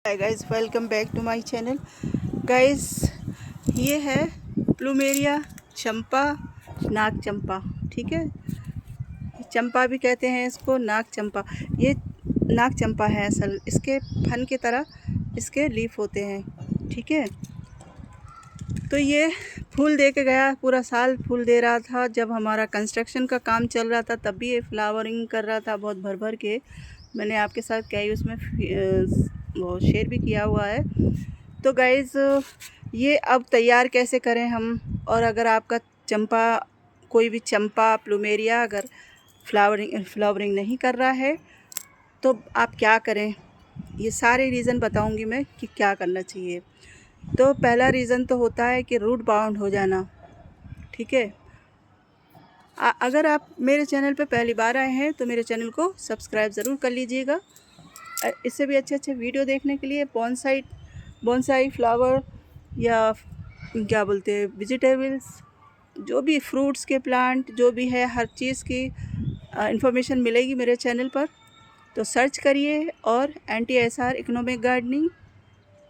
Hi guys, welcome back to my channel. Guys, ये है plumeria चंपा, नाग चंपा। ठीक है, चंपा भी कहते हैं इसको, नाग चंपा। ये नाग चंपा है असल, इसके फन की तरह इसके लीफ होते हैं। ठीक है, तो ये फूल दे के गया, पूरा साल फूल दे रहा था। जब हमारा कंस्ट्रक्शन का काम चल रहा था तब भी ये फ्लावरिंग कर रहा था बहुत भर भर के। मैंने आपके साथ कई उसमें वो शेयर भी किया हुआ है। तो गाइज़, ये अब तैयार कैसे करें हम, और अगर आपका चंपा, कोई भी चंपा प्लूमेरिया अगर फ्लावरिंग नहीं कर रहा है तो आप क्या करें, ये सारे रीज़न बताऊंगी मैं कि क्या करना चाहिए। तो पहला रीज़न तो होता है कि रूट बाउंड हो जाना। ठीक है, अगर आप मेरे चैनल पे पहली बार आए हैं तो मेरे चैनल को सब्सक्राइब ज़रूर कर लीजिएगा। इससे भी अच्छे अच्छे वीडियो देखने के लिए बोनसाई फ्लावर या क्या बोलते हैं वेजिटेबल्स, जो भी फ्रूट्स के प्लांट जो भी है, हर चीज़ की इंफॉर्मेशन मिलेगी मेरे चैनल पर। तो सर्च करिए और NTSR इकोनॉमिक गार्डनिंग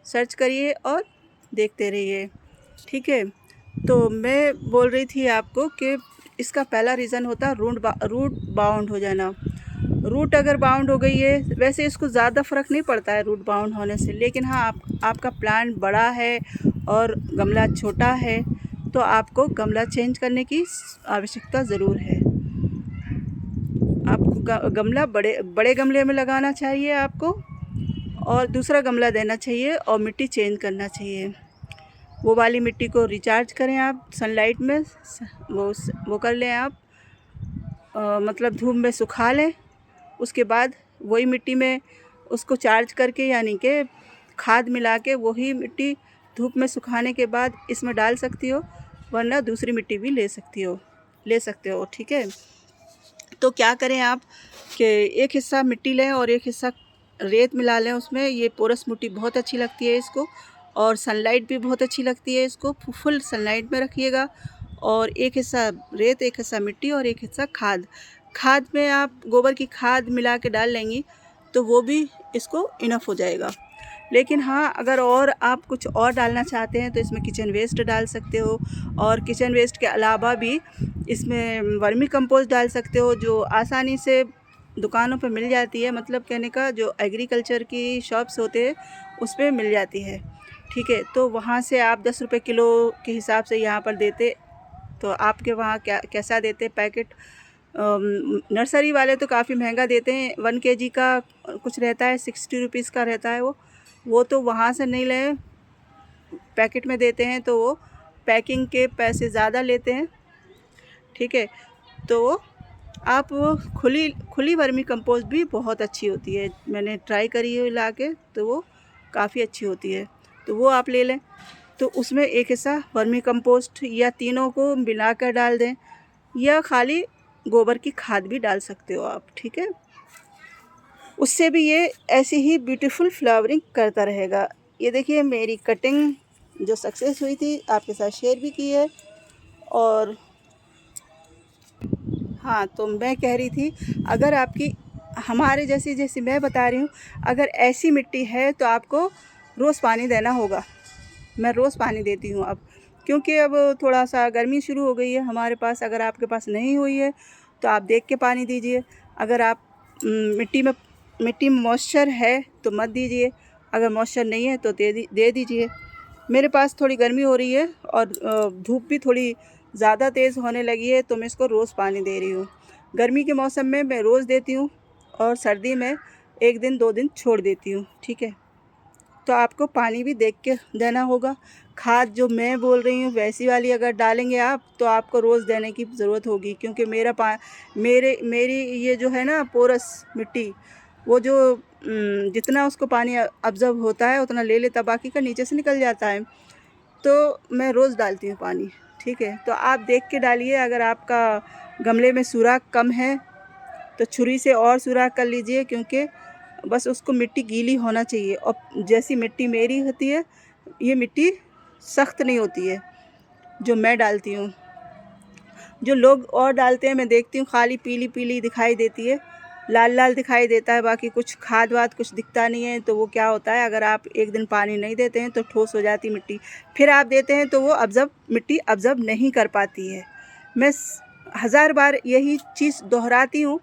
सर्च करिए और देखते रहिए। ठीक है, तो मैं बोल रही थी आपको कि इसका पहला रीज़न होता है रूट बाउंड हो जाना। रूट अगर बाउंड हो गई है, वैसे इसको ज़्यादा फ़र्क नहीं पड़ता है रूट बाउंड होने से, लेकिन हाँ, आपका प्लांट बड़ा है और गमला छोटा है तो आपको गमला चेंज करने की आवश्यकता ज़रूर है। आपको गमला बड़े गमले में लगाना चाहिए आपको, और दूसरा गमला देना चाहिए और मिट्टी चेंज करना चाहिए। वो वाली मिट्टी को रिचार्ज करें आप सनलाइट में, वो कर लें आप, मतलब धूप में सुखा लें। उसके बाद वही मिट्टी में उसको चार्ज करके, यानी कि खाद मिला के वही मिट्टी धूप में सुखाने के बाद इसमें डाल सकती हो, वरना दूसरी मिट्टी भी ले सकते हो। ठीक है, तो क्या करें आप कि एक हिस्सा मिट्टी लें और एक हिस्सा रेत मिला लें उसमें। ये पोरस मिट्टी बहुत अच्छी लगती है इसको, और सनलाइट भी बहुत अच्छी लगती है इसको। फुल सनलाइट में रखिएगा, और एक हिस्सा रेत, एक हिस्सा मिट्टी और एक हिस्सा खाद में आप गोबर की खाद मिला के डाल लेंगी तो वो भी इसको इनफ हो जाएगा। लेकिन हाँ, अगर और आप कुछ और डालना चाहते हैं तो इसमें किचन वेस्ट डाल सकते हो, और किचन वेस्ट के अलावा भी इसमें वर्मी कंपोस्ट डाल सकते हो, जो आसानी से दुकानों पर मिल जाती है। मतलब कहने का, जो एग्रीकल्चर की शॉप्स होते हैं उस पर मिल जाती है। ठीक है, तो वहाँ से आप 10 रुपये किलो के हिसाब से यहाँ पर देते, तो आपके वहाँ कैसा देते पैकेट। नर्सरी वाले तो काफ़ी महंगा देते हैं, 1 kg का कुछ रहता है, 60 रुपीज़ का रहता है वो तो वहाँ से नहीं लें, पैकेट में देते हैं तो वो पैकिंग के पैसे ज़्यादा लेते हैं। ठीक है, तो आप वो खुली वर्मी कंपोस्ट भी बहुत अच्छी होती है, मैंने ट्राई करी है ला के, तो वो काफ़ी अच्छी होती है, तो वो आप ले लें। तो उसमें एक हिस्सा वर्मी कंपोस्ट या तीनों को मिलाकर डाल दें, या खाली गोबर की खाद भी डाल सकते हो आप। ठीक है, उससे भी ये ऐसी ही ब्यूटीफुल फ्लावरिंग करता रहेगा। ये देखिए, मेरी कटिंग जो सक्सेस हुई थी आपके साथ शेयर भी की है। और हाँ, तो मैं कह रही थी, अगर आपकी हमारे जैसी मैं बता रही हूँ, अगर ऐसी मिट्टी है तो आपको रोज़ पानी देना होगा। मैं रोज़ पानी देती हूँ अब, क्योंकि अब थोड़ा सा गर्मी शुरू हो गई है हमारे पास। अगर आपके पास नहीं हुई है तो आप देख के पानी दीजिए। अगर आप मिट्टी में मॉइस्चर है तो मत दीजिए, अगर मॉइस्चर नहीं है तो दे दीजिए। मेरे पास थोड़ी गर्मी हो रही है और धूप भी थोड़ी ज़्यादा तेज़ होने लगी है, तो मैं इसको रोज़ पानी दे रही हूँ। गर्मी के मौसम में मैं रोज़ देती हूँ, और सर्दी में 1 दिन 2 दिन छोड़ देती हूँ। ठीक है, तो आपको पानी भी देख के देना होगा। खाद जो मैं बोल रही हूँ वैसी वाली अगर डालेंगे आप तो आपको रोज़ देने की ज़रूरत होगी, क्योंकि मेरी ये जो है ना पोरस मिट्टी, वो जो जितना उसको पानी अब्ज़र्व होता है उतना ले लेता, बाकी का नीचे से निकल जाता है। तो मैं रोज़ डालती हूँ पानी। ठीक है, तो आप देख के डालिए। अगर आपका गमले में सुराख कम है तो छुरी से और सुराख कर लीजिए, क्योंकि बस उसको मिट्टी गीली होना चाहिए। और जैसी मिट्टी मेरी होती है, ये मिट्टी सख्त नहीं होती है जो मैं डालती हूँ। जो लोग और डालते हैं मैं देखती हूँ खाली पीली पीली दिखाई देती है, लाल लाल दिखाई देता है, बाकी कुछ खाद वाद कुछ दिखता नहीं है। तो वो क्या होता है, अगर आप एक दिन पानी नहीं देते हैं तो ठोस हो जाती मिट्टी, फिर आप देते हैं तो वो मिट्टी ऑब्ज़र्व नहीं कर पाती है। मैं 1000 बार यही चीज़ दोहराती हूँ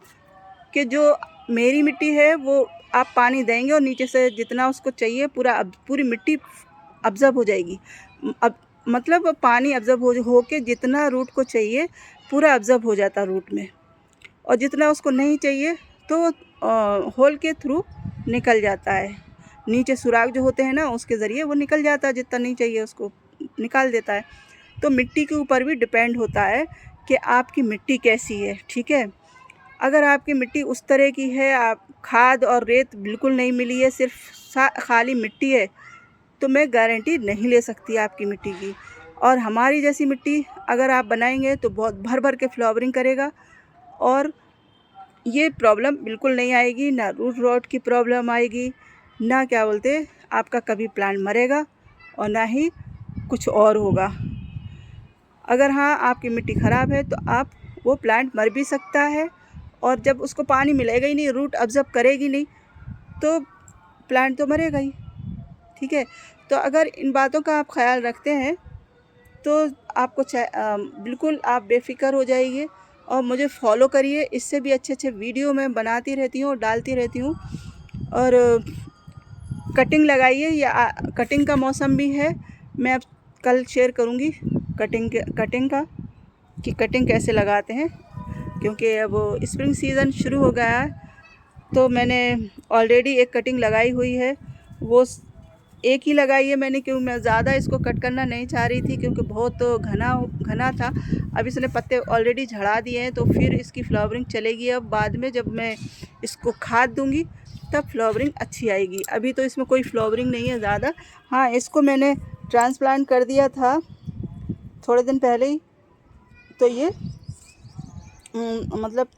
कि जो मेरी मिट्टी है वो आप पानी देंगे और नीचे से जितना उसको चाहिए पूरी मिट्टी ऑब्ज़र्व हो जाएगी। अब मतलब पानी ऑब्ज़र्व हो के जितना रूट को चाहिए पूरा ऑब्ज़र्व हो जाता रूट में, और जितना उसको नहीं चाहिए तो होल के थ्रू निकल जाता है। नीचे सुराख जो होते हैं ना, उसके ज़रिए वो निकल जाता है, जितना नहीं चाहिए उसको निकाल देता है। तो मिट्टी के ऊपर भी डिपेंड होता है कि आपकी मिट्टी कैसी है, ठीक है। अगर आपकी मिट्टी उस तरह की है, आप खाद और रेत बिल्कुल नहीं मिली है, सिर्फ खाली मिट्टी है, तो मैं गारंटी नहीं ले सकती आपकी मिट्टी की। और हमारी जैसी मिट्टी अगर आप बनाएंगे तो बहुत भर भर के फ्लावरिंग करेगा, और ये प्रॉब्लम बिल्कुल नहीं आएगी, ना रूट रॉट की प्रॉब्लम आएगी, ना क्या बोलते आपका कभी प्लांट मरेगा, और ना ही कुछ और होगा। अगर हाँ आपकी मिट्टी ख़राब है तो आप वो प्लांट मर भी सकता है, और जब उसको पानी मिलेगा ही नहीं, रूट ऑब्ज़र्व करेगी नहीं, तो प्लांट तो मरेगा ही, ठीक है। तो अगर इन बातों का आप ख्याल रखते हैं तो आपको बिल्कुल आप बेफ़िक्र हो जाइए, और मुझे फॉलो करिए। इससे भी अच्छे अच्छे वीडियो मैं बनाती रहती हूँ और डालती रहती हूँ। और कटिंग लगाइए, या कटिंग का मौसम भी है, मैं अब कल शेयर करूँगी कटिंग का कि कटिंग कैसे लगाते हैं, क्योंकि अब स्प्रिंग सीज़न शुरू हो गया है। तो मैंने ऑलरेडी एक कटिंग लगाई हुई है, वो एक ही लगाई है मैंने, क्योंकि मैं ज़्यादा इसको कट करना नहीं चाह रही थी, क्योंकि बहुत घना था। अब इसने पत्ते ऑलरेडी झड़ा दिए हैं, तो फिर इसकी फ्लावरिंग चलेगी। अब बाद में जब मैं इसको खाद दूंगी तब फ्लावरिंग अच्छी आएगी। अभी तो इसमें कोई फ्लावरिंग नहीं है ज़्यादा। हाँ, इसको मैंने ट्रांसप्लांट कर दिया था थोड़े दिन पहले ही, तो ये मतलब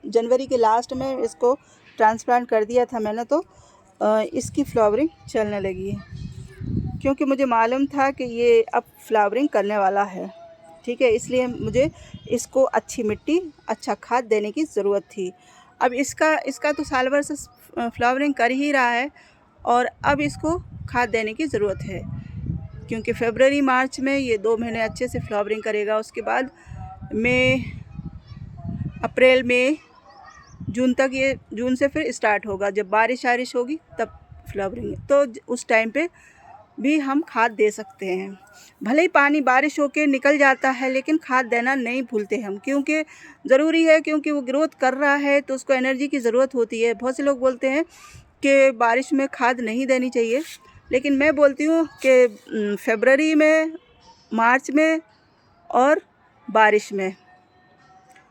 जनवरी के लास्ट में इसको ट्रांसप्लांट कर दिया था मैंने। तो इसकी फ्लावरिंग चलने लगी है, क्योंकि मुझे मालूम था कि ये अब फ्लावरिंग करने वाला है, ठीक है। इसलिए मुझे इसको अच्छी मिट्टी, अच्छा खाद देने की ज़रूरत थी। अब इसका तो साल भर से फ्लावरिंग कर ही रहा है, और अब इसको खाद देने की ज़रूरत है, क्योंकि फरवरी मार्च में ये 2 महीने अच्छे से फ्लावरिंग करेगा। उसके बाद अप्रैल मई जून तक, ये जून से फिर स्टार्ट होगा। जब बारिश होगी तब फ्लावरिंग, तो उस टाइम पे भी हम खाद दे सकते हैं। भले ही पानी बारिश होके निकल जाता है, लेकिन खाद देना नहीं भूलते हम, क्योंकि ज़रूरी है, क्योंकि वो ग्रोथ कर रहा है तो उसको एनर्जी की ज़रूरत होती है। बहुत से लोग बोलते हैं कि बारिश में खाद नहीं देनी चाहिए, लेकिन मैं बोलती हूँ कि फरवरी में, मार्च में और बारिश में,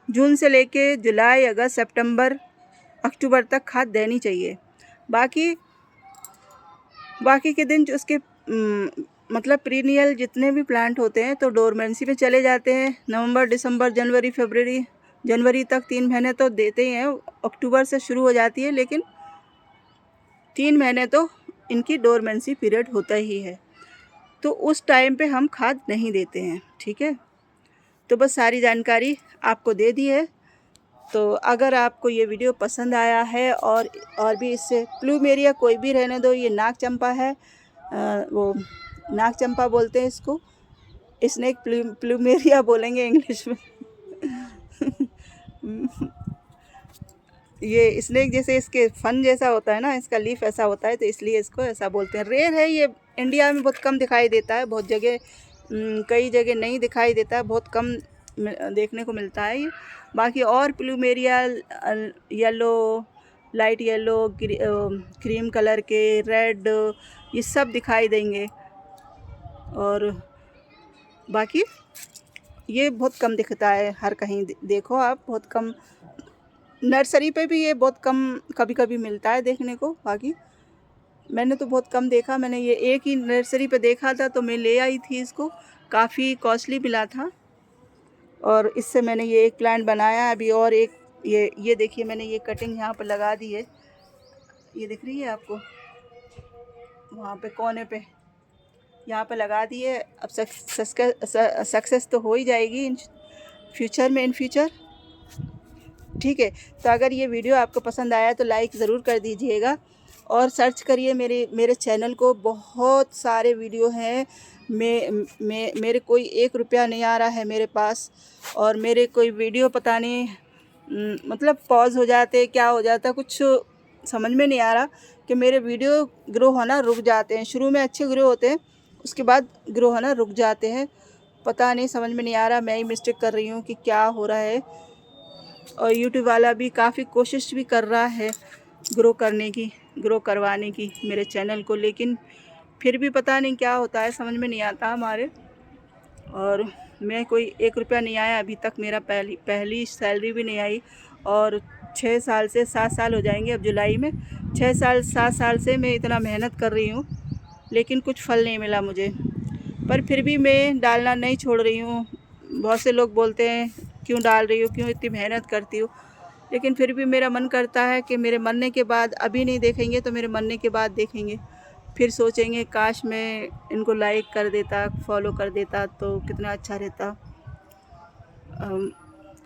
जून से लेके जुलाई, अगस्त, सितंबर, अक्टूबर तक खाद देनी चाहिए। बाकी के दिन जो उसके मतलब पीरियड जितने भी प्लांट होते हैं तो डोरमेंसी में चले जाते हैं। नवंबर, दिसंबर, जनवरी, फरवरी, जनवरी तक 3 महीने तो देते ही हैं। अक्टूबर से शुरू हो जाती है, लेकिन 3 महीने तो इनकी डोरमेंसी पीरियड होता ही है, तो उस टाइम पे हम खाद नहीं देते हैं, ठीक है। तो बस सारी जानकारी आपको दे दी है। तो अगर आपको ये वीडियो पसंद आया है, और भी इससे प्लूमेरिया कोई भी रहने दो, ये नाग चंपा है, वो नाग चंपा बोलते हैं इसको, स्नेक प्लूमेरिया बोलेंगे इंग्लिश में। ये स्नेक जैसे इसके फन जैसा होता है ना, इसका लीफ ऐसा होता है, तो इसलिए इसको ऐसा बोलते हैं। रेयर है ये, इंडिया में बहुत कम दिखाई देता है, बहुत जगह, कई जगह नहीं दिखाई देता है, बहुत कम देखने को मिलता है ये। बाकी और plumeria yellow, light yellow, cream colour के, रेड, ये सब दिखाई देंगे। और बाकी ये बहुत कम दिखता है, हर कहीं देखो आप, बहुत कम। नर्सरी पे भी ये बहुत कम कभी कभी मिलता है देखने को। बाकी मैंने तो बहुत कम देखा। मैंने ये एक ही नर्सरी पे देखा था, तो मैं ले आई थी इसको, काफ़ी कॉस्टली मिला था, और इससे मैंने ये एक प्लांट बनाया। अभी और एक ये देखिए, मैंने ये कटिंग यहाँ पर लगा दी है, ये दिख रही है आपको, वहाँ पे कोने पे यहाँ पे लगा दी है। अब सक्सेस तो हो ही जाएगी इन फ्यूचर। ठीक है। तो अगर ये वीडियो आपको पसंद आया तो लाइक ज़रूर कर दीजिएगा और सर्च करिए मेरे चैनल को। बहुत सारे वीडियो हैं। मेरे कोई 1 रुपया नहीं आ रहा है मेरे पास, और मेरे कोई वीडियो पता नहीं मतलब पॉज हो जाते, क्या हो जाता, कुछ समझ में नहीं आ रहा कि मेरे वीडियो ग्रो होना रुक जाते हैं। शुरू में अच्छे ग्रो होते हैं, उसके बाद ग्रो होना रुक जाते हैं। पता नहीं, समझ में नहीं आ रहा, मैं ही मिस्टेक कर रही हूँ कि क्या हो रहा है। और यूट्यूब वाला भी काफ़ी कोशिश भी कर रहा है ग्रो करवाने की मेरे चैनल को, लेकिन फिर भी पता नहीं क्या होता है, समझ में नहीं आता हमारे। और मैं कोई 1 रुपया नहीं आया अभी तक, मेरा पहली सैलरी भी नहीं आई। और 6 साल से 7 साल हो जाएंगे अब जुलाई में। 7 साल से मैं इतना मेहनत कर रही हूँ, लेकिन कुछ फल नहीं मिला मुझे। पर फिर भी मैं डालना नहीं छोड़ रही हूँ। बहुत से लोग बोलते हैं क्यों डाल रही हो, क्यों इतनी मेहनत करती हो, लेकिन फिर भी मेरा मन करता है कि मेरे मरने के बाद, अभी नहीं देखेंगे तो मेरे मरने के बाद देखेंगे, फिर सोचेंगे काश मैं इनको लाइक कर देता, फॉलो कर देता तो कितना अच्छा रहता।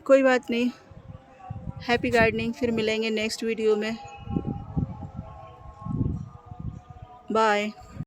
कोई बात नहीं, हैप्पी गार्डनिंग। फिर मिलेंगे नेक्स्ट वीडियो में। बाय।